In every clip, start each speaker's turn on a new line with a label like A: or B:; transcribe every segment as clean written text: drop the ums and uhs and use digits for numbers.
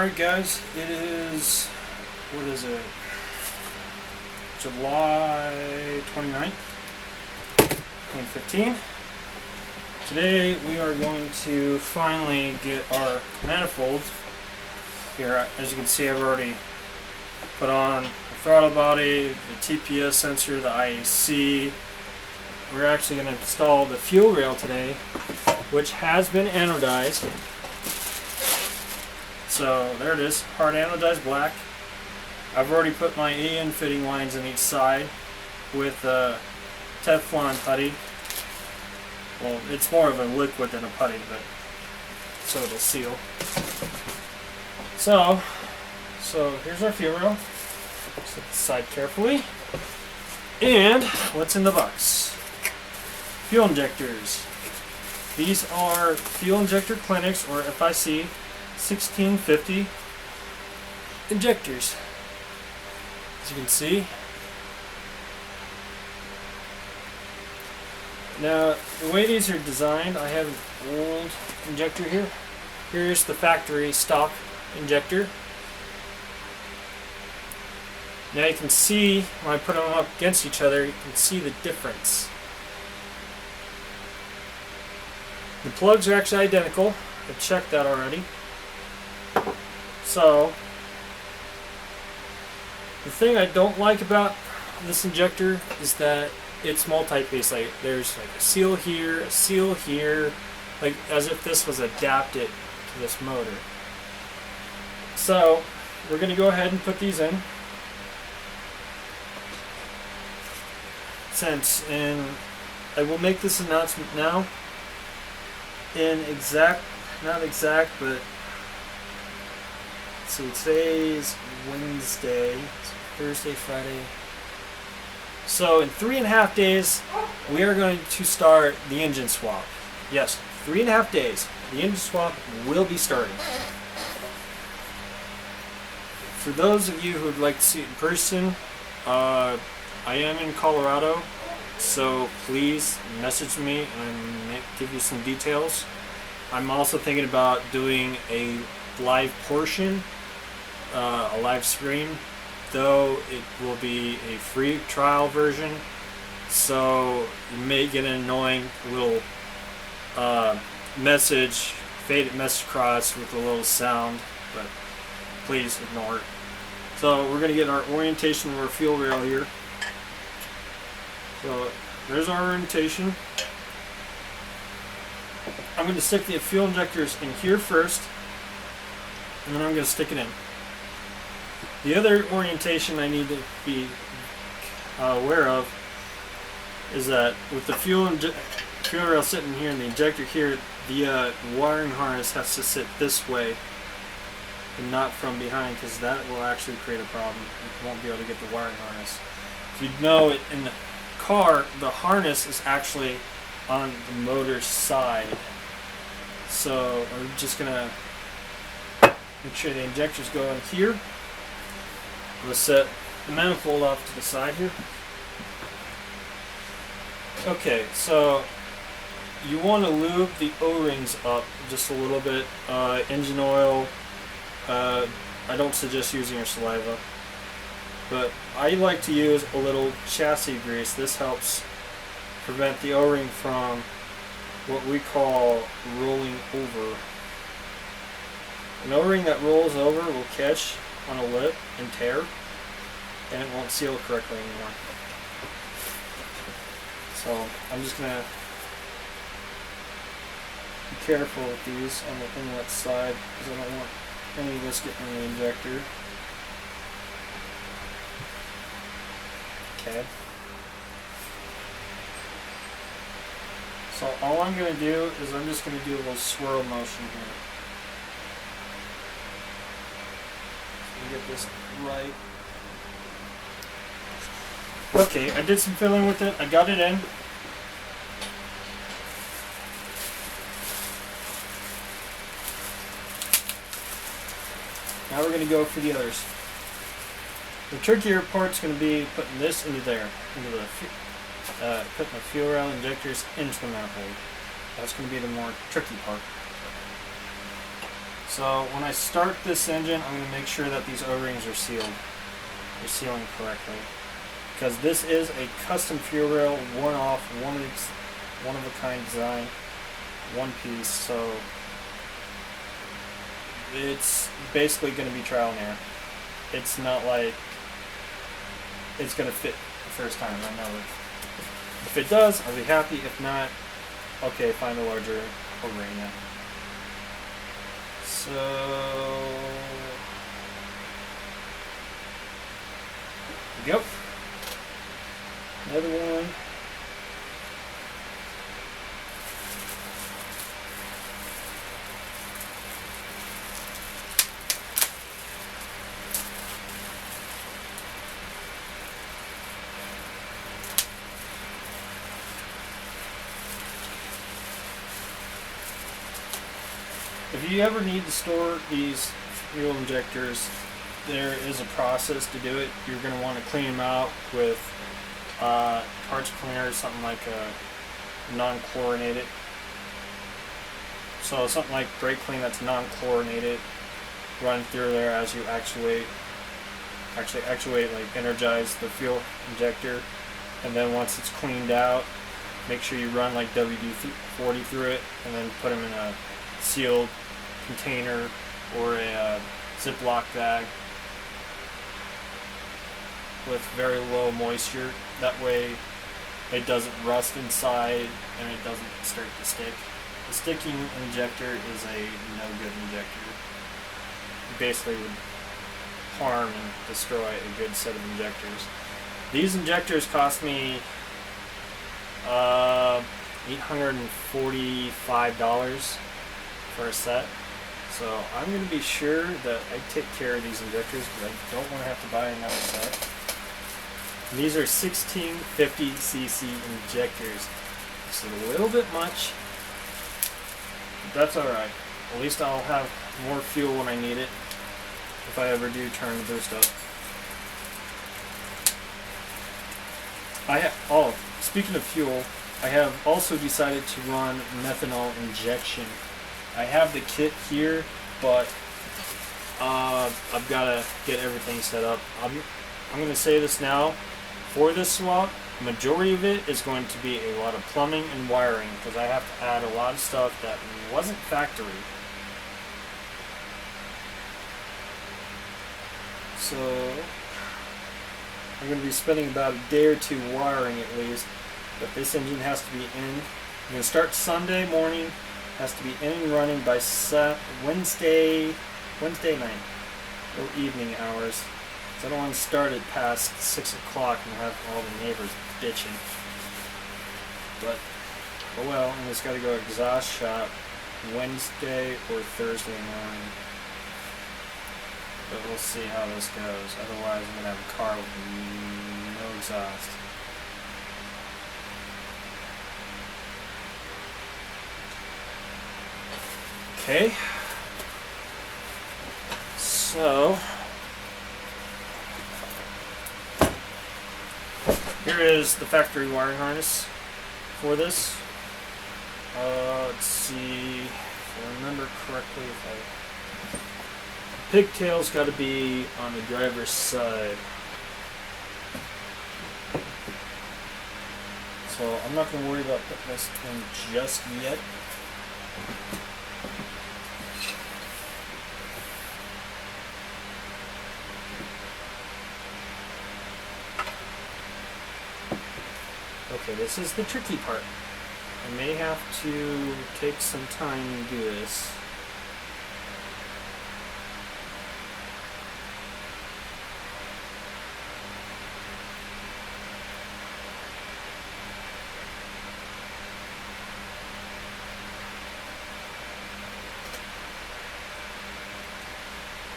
A: Alright guys, it is, what is it, July 29th, 2015. Today we are going to finally get our manifolds. Here, as you can see, I've already put on the throttle body, the TPS sensor, the IAC. We're actually going to install the fuel rail today, which has been anodized. So there it is, hard anodized black. I've already put my AN fitting lines on each side with Teflon putty. Well, it's more of a liquid than a putty, but so it'll seal. So here's our fuel rail. Set the side carefully. And what's in the box? Fuel injectors. These are fuel injector clinics, or FIC 1650 injectors. As you can see. Now, the way these are designed, I have an old injector here. Here's the factory stock injector. Now you can see, when I put them up against each other, you can see the difference. The plugs are actually identical. I've checked that already. So, the thing I don't like about this injector is that it's multi-piece. Like, there's like a seal here, like as if this was adapted to this motor. So, we're going to go ahead and put these in. And I will make this announcement now. Not exact, but so today's Wednesday, so Thursday, Friday. So in 3.5 days, we are going to start the engine swap. Yes, 3.5 days. The engine swap will be starting. For those of you who would like to see it in person, I am in Colorado, so please message me and I'll give you some details. I'm also thinking about doing a live portion, a live stream, though it will be a free trial version, so you may get an annoying little faded message across with a little sound, but please ignore it. So we're going to get our orientation of our fuel rail here. So there's our orientation. I'm going to stick the fuel injectors in here first, and then I'm going to stick it in. The other orientation I need to be aware of is that with the fuel rail sitting here and the injector here, the wiring harness has to sit this way and not from behind, because that will actually create a problem. You won't be able to get the wiring harness. If you know it in the car, the harness is actually on the motor side. So we're just gonna make sure the injectors go in here. We'll set the manifold off to the side here. Okay, so you want to lube the O-rings up just a little bit. Engine oil, I don't suggest using your saliva, but I like to use a little chassis grease. This helps prevent the O-ring from what we call rolling over. An O-ring that rolls over will catch on a lip and tear, and it won't seal correctly anymore. So I'm just going to be careful with these on the inlet side, because I don't want any of this getting in the injector. Okay. So all I'm going to do is I'm just going to do a little swirl motion here. So get this right. Okay, I did some filling with it. I got it in. Now we're going to go for the others. The trickier part's going to be putting this into there, putting the fuel rail injectors into the manifold. That's going to be the more tricky part. So when I start this engine, I'm going to make sure that these O-rings are sealed. They're sealing correctly. Because this is a custom fuel rail, one-off, one-of-a-kind design, one piece, so it's basically going to be trial and error. It's not like it's going to fit the first time. I know it. If it does, I'll be happy. If not, okay, find a larger O-ring now. So yep. Another one. If you ever need to store these fuel injectors, there is a process to do it. You're going to want to clean them out with parts cleaner, something like a non-chlorinated. So something like brake clean that's non-chlorinated, run through there as you actuate, like energize the fuel injector, and then once it's cleaned out, make sure you run like WD-40 through it, and then put them in a sealed container or a Ziploc bag with very low moisture. That way it doesn't rust inside and it doesn't start to stick. The sticking injector is a no-good injector. It basically would harm and destroy a good set of injectors. These injectors cost me $845 for a set. So I'm going to be sure that I take care of these injectors because I don't want to have to buy another set. And these are 1650cc injectors. It's a little bit much, but that's alright. At least I'll have more fuel when I need it if I ever do turn the boost up. Speaking of fuel, I have also decided to run methanol injection. I have the kit here, but I've got to get everything set up. I'm going to say this now. For this swap, majority of it is going to be a lot of plumbing and wiring because I have to add a lot of stuff that wasn't factory. So I'm going to be spending about a day or two wiring at least, but this engine has to be in. I'm going to start Sunday morning, has to be in and running by Wednesday night or evening hours. I don't want to start it past 6 o'clock and have all the neighbors bitching. But, oh well, and it's got to go exhaust shop Wednesday or Thursday morning. But we'll see how this goes. Otherwise, I'm going to have a car with no exhaust. Okay. So here is the factory wiring harness for this. Let's see if I remember correctly. Pigtail's got to be on the driver's side. So I'm not going to worry about putting this in just yet. Okay, this is the tricky part. I may have to take some time to do this.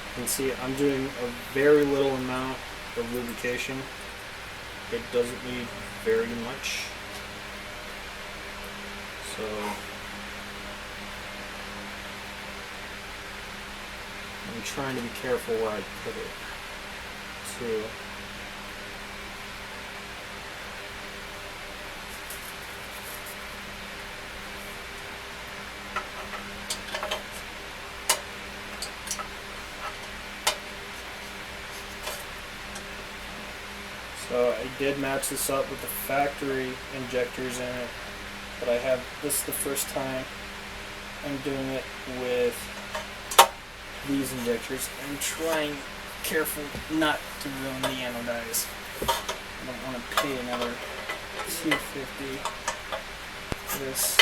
A: You can see I'm doing a very little amount of lubrication. It doesn't need very much. So I'm trying to be careful where I put it too. So I did match this up with the factory injectors in it, but this is the first time I'm doing it with these injectors. I'm trying careful not to ruin the anodize. I don't want to pay another $250 for this.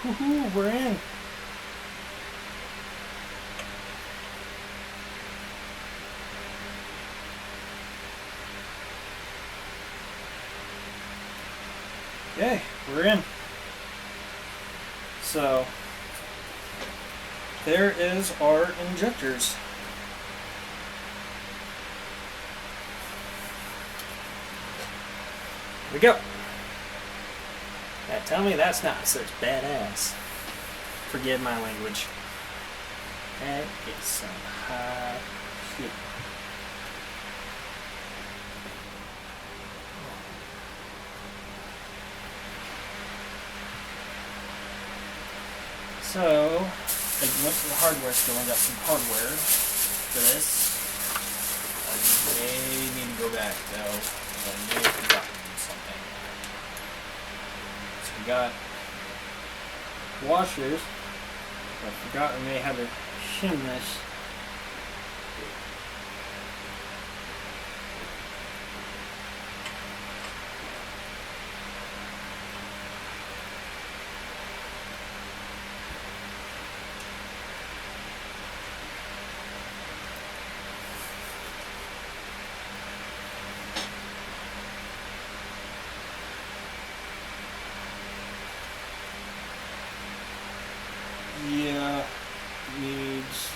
A: Woohoo, we're in. Okay, we're in. So, there is our injectors. Here we go. Now tell me that's not such badass. Forgive my language. That is some high shit. So, most of the hardware still. I got some hardware for this. I may need to go back though. I may have forgotten something. So we got washers. I forgot I may have to shim this. Yeah, needs.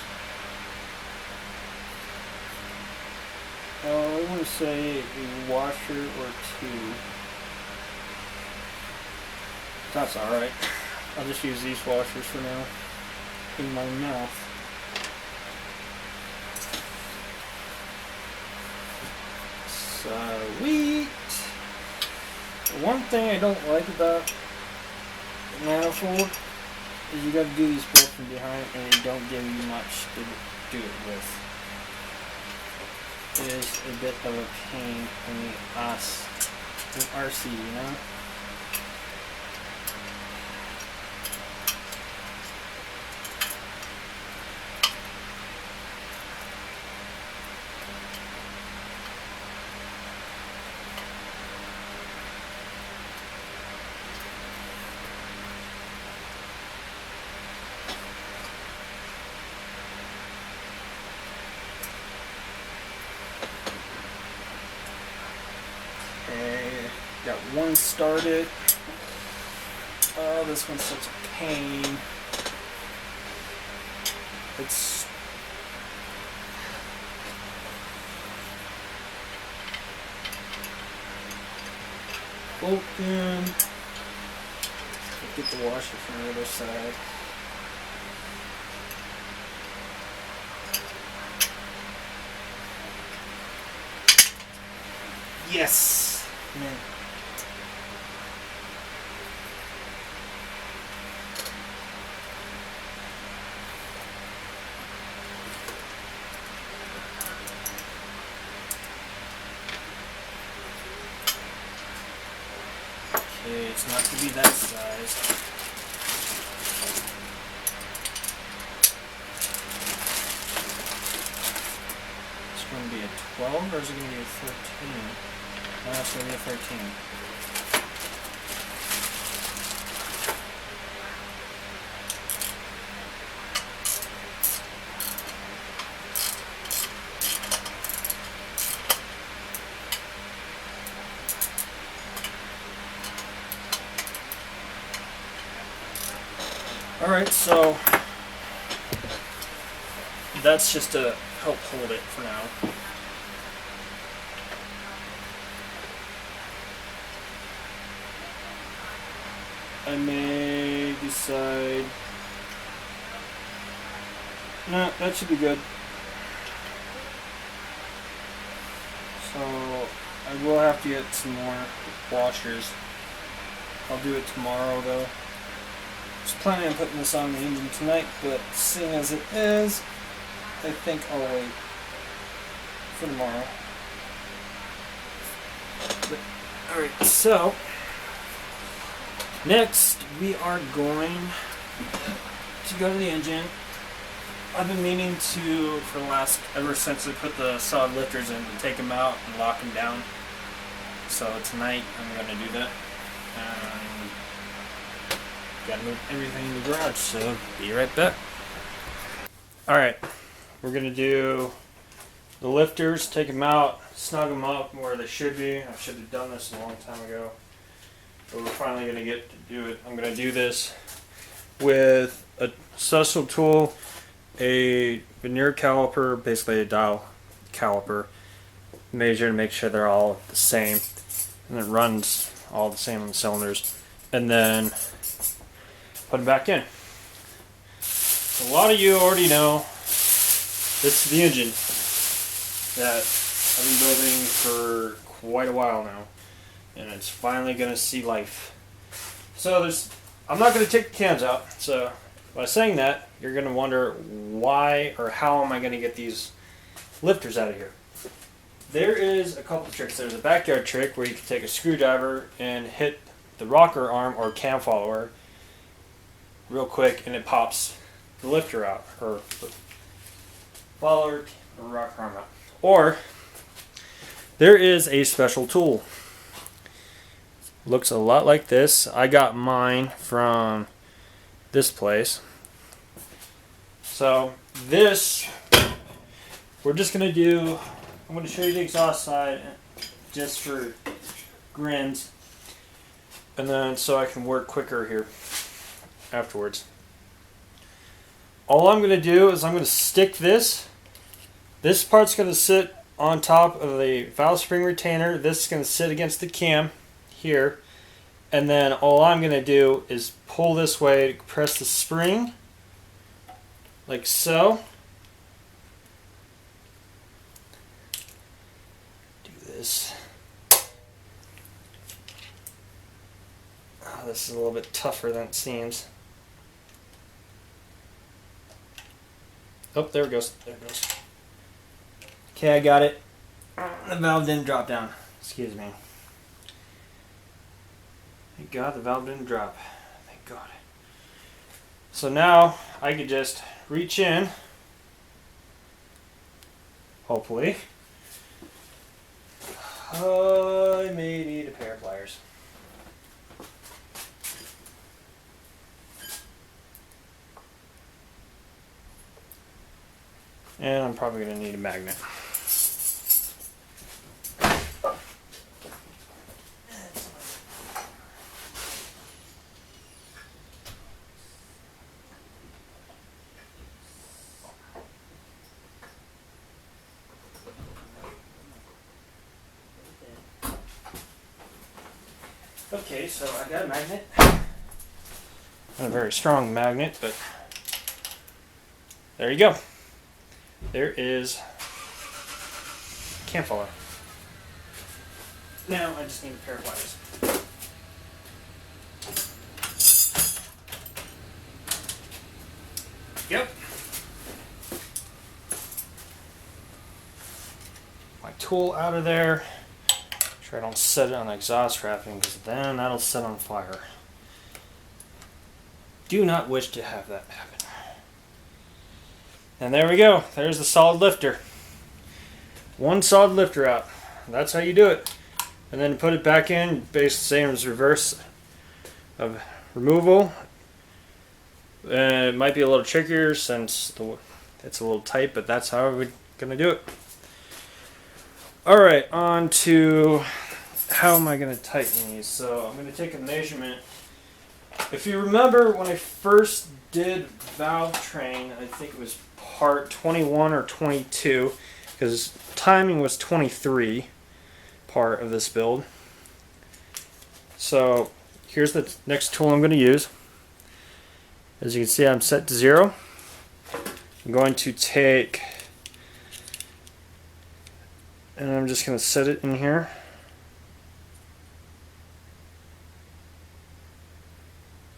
A: I want to say a washer or two. That's alright. I'll just use these washers for now in my mouth. Sweet! One thing I don't like about the manifold is you gotta do these bolts from behind and they don't give you much to do it with. It is a bit of a pain in the ass in RC, you know? Got one started. Oh, this one's such a pain. It's open. Get the washer from the other side. Yes! Man. Okay, it's not to be that size. It's going to be a 12 or is it going to be a 13? No, it's going to be a 13. Alright, so that's just to help hold it for now. I may side. No, that should be good. So I will have to get some more washers. I'll do it tomorrow though. I was planning on putting this on the engine tonight, but seeing as it is, I think I'll wait for tomorrow. Alright, so next we are going to go to the engine. I've been meaning to, for the last, ever since I put the solid lifters in, to take them out and lock them down. So tonight I'm going to do that. Gotta move everything in the garage, so be right back. Alright, we're going to do the lifters, take them out, snug them up where they should be. I should have done this a long time ago, but we're finally going to get to do it. I'm going to do this with a special tool, a veneer caliper, basically a dial caliper, measure to make sure they're all the same, and it runs all the same on the cylinders, and then put them back in. A lot of you already know this is the engine that I've been building for quite a while now, and it's finally going to see life. So I'm not going to take the cams out, so by saying that, you're going to wonder why or how am I going to get these lifters out of here. There is a couple of tricks. There's a backyard trick where you can take a screwdriver and hit the rocker arm or cam follower real quick and it pops the lifter out, or the follower or rocker arm out. Or there is a special tool. Looks a lot like this. I got mine from this place. So this, we're just going to do, I'm going to show you the exhaust side just for grins, and then so I can work quicker here afterwards. All I'm going to do is I'm going to stick this part's going to sit on top of the valve spring retainer. This is going to sit against the cam here, and then all I'm going to do is pull this way, press the spring like so. Do this. Oh, this is a little bit tougher than it seems. Oh, there it goes. There it goes. Okay, I got it. The valve didn't drop down. Excuse me. Thank God the valve didn't drop. Thank God. So now I could just reach in, hopefully. I may need a pair of pliers. And I'm probably going to need a magnet. Okay, so I got a magnet. Not a very strong magnet, but there you go. There is cam follower. Now I just need a pair of pliers. Yep. My tool out of there. Sure I don't set it on the exhaust wrapping, because then that'll set on fire. Do not wish to have that happen. And there we go. There's the solid lifter. One solid lifter out. That's how you do it. And then put it back in, based the same as reverse of removal. It might be a little trickier since it's a little tight, but that's how we're going to do it. Alright, on to how am I going to tighten these. So I'm going to take a measurement. If you remember when I first did valve train, I think it was part 21 or 22, because timing was 23 part of this build. So here's the next tool I'm going to use. As you can see, I'm set to 0. I'm going to take, and I'm just going to set it in here.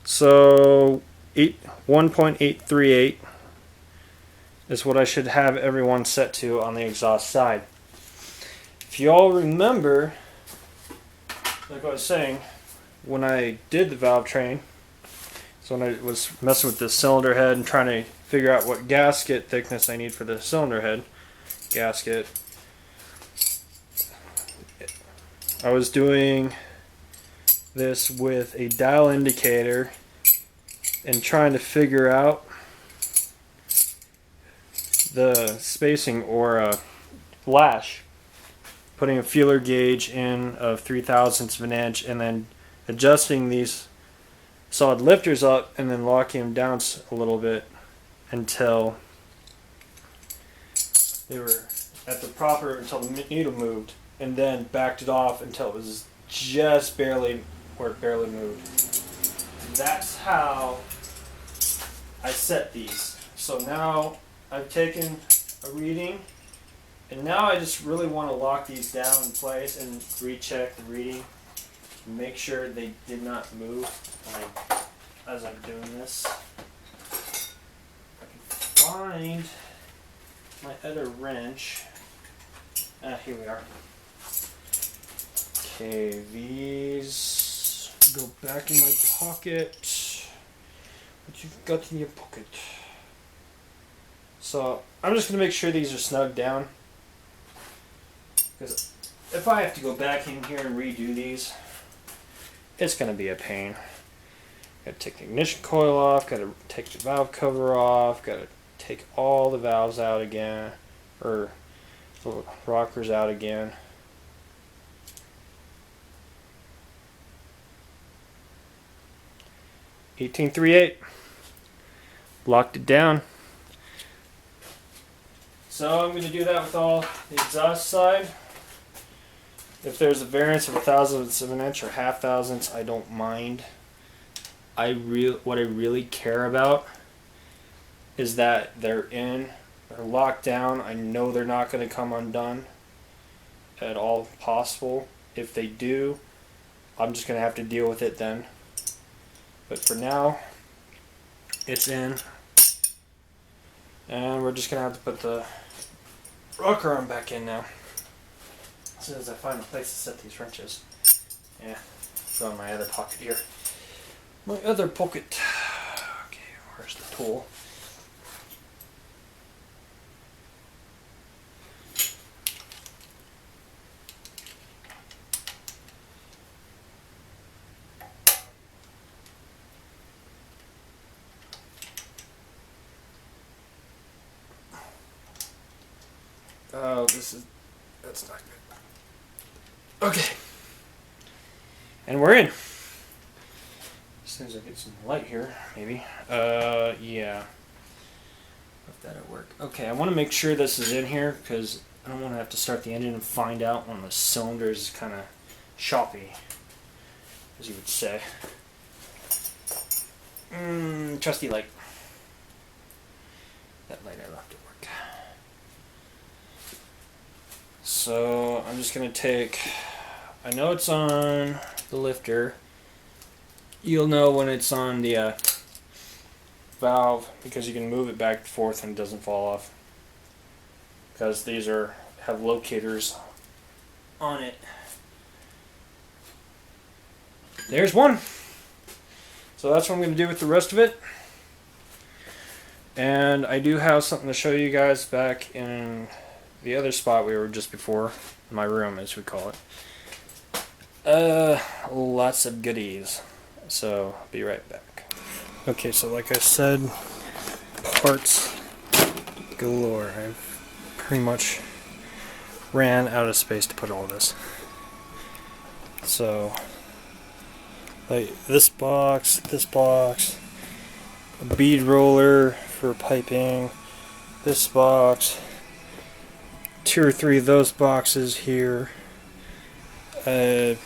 A: So 1.838 is what I should have everyone set to on the exhaust side. If you all remember, like I was saying, when I did the valve train, so when I was messing with this cylinder head and trying to figure out what gasket thickness I need for the cylinder head gasket, I was doing this with a dial indicator and trying to figure out the spacing or a lash, putting a feeler gauge in of 3/1000ths of an inch and then adjusting these solid lifters up and then locking them down a little bit until they were at the proper, until the needle moved, and then backed it off until it was just barely where it barely moved. That's how I set these. So now I've taken a reading, and now I just really want to lock these down in place and recheck the reading, make sure they did not move as I'm doing this. I can find my other wrench. Here we are. Okay, these go back in my pocket. What you've got in your pocket? So I'm just going to make sure these are snug down, because if I have to go back in here and redo these, it's going to be a pain. Got to take the ignition coil off, got to take the valve cover off, got to take all the valves out again, or the rockers out again. $18.38. Locked it down. So I'm going to do that with all the exhaust side. If there's a variance of 1/1000ths of an inch or 0.5 I don't mind. What I really care about is that they're locked down. I know they're not going to come undone at all possible. If they do, I'm just going to have to deal with it then. But for now, it's in. And we're just going to have to put the rocker arm back in now. As soon as I find a place to set these wrenches. Yeah, go in my other pocket here. My other pocket. Okay, where's the tool? Oh, that's not good. Okay. And we're in. As soon as I get some light here, maybe. Yeah. If that'll work. Okay, I want to make sure this is in here, because I don't want to have to start the engine and find out when the cylinder is kind of choppy, as you would say. Trusty light. That light I left to work. So I'm just going to take, I know it's on the lifter. You'll know when it's on the valve, because you can move it back and forth and it doesn't fall off. Because these have locators on it. There's one. So that's what I'm going to do with the rest of it. And I do have something to show you guys back in the other spot we were just before, my room as we call it. Lots of goodies. So I'll be right back. Okay, so like I said, parts galore. I've pretty much ran out of space to put all this. So like this box, a bead roller for piping, this box, 2 or 3 of those boxes here. There's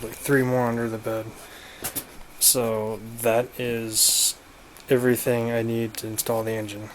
A: like 3 more under the bed. So that is everything I need to install the engine.